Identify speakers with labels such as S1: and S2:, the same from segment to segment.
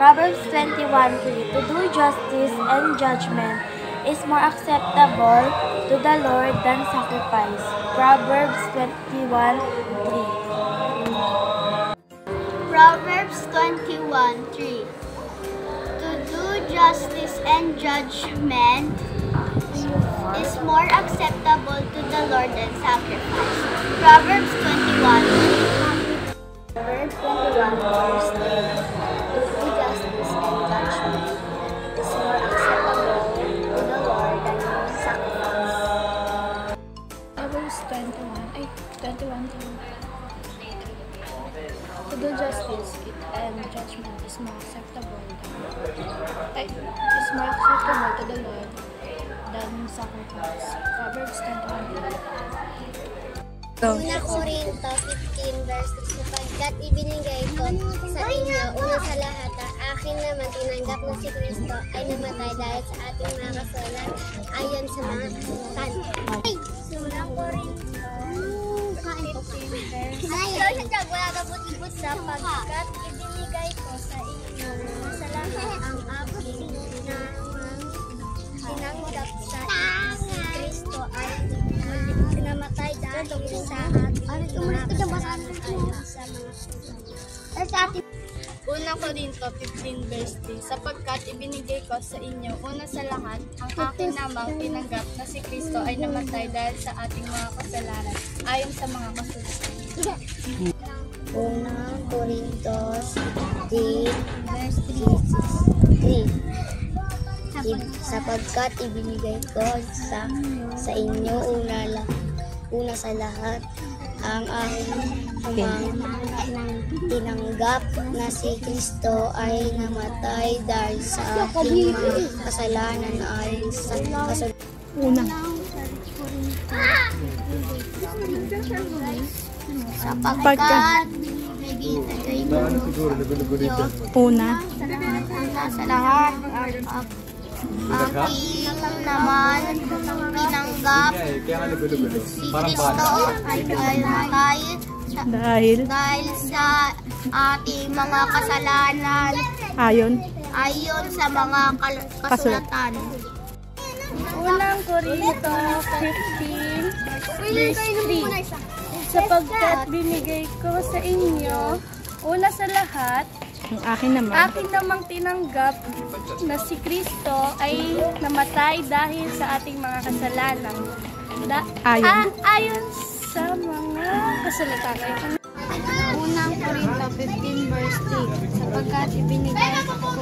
S1: Proverbs 21:3, to do justice and judgment is more acceptable to the Lord than sacrifice. Proverbs 21:3.
S2: Proverbs 21:3, to do justice and judgment is more acceptable to the Lord than sacrifice. Proverbs 21:3. Proverbs 21 verse 3. To do justice and judgment is more acceptable to the Lord than sacrifice.
S3: Proverbs 21 to do justice and judgment is more acceptable to the Lord than sacrifice. Proverbs 21.
S2: Una Corinto 15 verse 6, sapagkat ibinigay ko sa inyo una sa lahat ang akin naman tinanggap na si Kristo ay namatay dahil sa ating mga kasalanan ayon sa mga kasulatan. Una Corinto 15 verse 6, sapagkat ibinigay ko sa inyo una sa lahat ang aking tinanggap sa si Kristo ay namatay dahil sa ating
S3: Una Corinto 15 verse 3, sapagkat ibinigay ko sa inyo una sa lahat ang akin namang tinanggap na si Kristo ay namatay dahil sa ating mga kasalanan ayon sa mga kasulatan.
S2: Una Corinto 15 verse 3, sapagkat ibinigay ko sa inyo una sa lahat ang aking tinanggap na si Kristo ay namatay dahil sa ating mga kasalanan ayon sa kasulatan.
S3: Una.
S2: Sapagkat ibinigay ko
S3: Una.
S2: sa lahat aking naman tinanggap si Kristo ay namatay dahil sa ating mga kasalanan ayon sa mga kasulatan.
S3: Unang Corinto 15 verse 3, sapagkat binigay ko sa inyo una sa lahat akin namang tinanggap na si Kristo ay namatay dahil sa ating mga kasalanan ayon sa mga kasulatan.
S2: Unang Corinto 15 verse 3, sapagkat ibinigay ko sa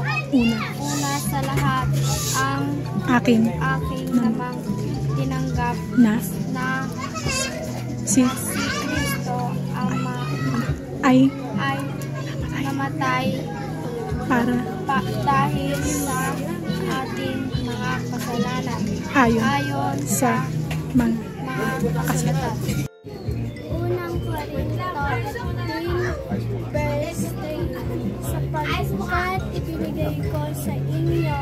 S2: inyo una sa lahat ang aking namang tinanggap na si Kristo ay namatay dahil sa ating mga kasalanan ayon sa mga kasulatan. Unang Corinto 15 verse 3, sapagkat ibinigay ko sa inyo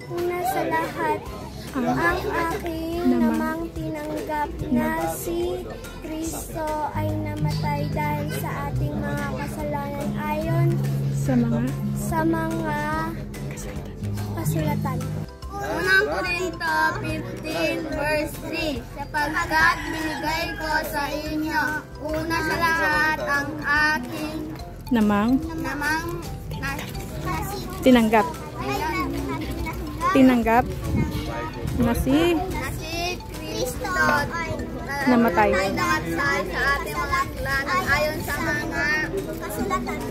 S2: una sa lahat ang aking namang tinanggap na si Kristo ay namatay dahil sa ating mga kasalanan ayon sa mga kasulatan. Unang Corinto 15 verse 3, sapagkat binigay ko sa inyo una sa lahat ang aking namang tinanggap na si Kristo namatay sa ating mga kasalanan ayon sa mga kasulatan.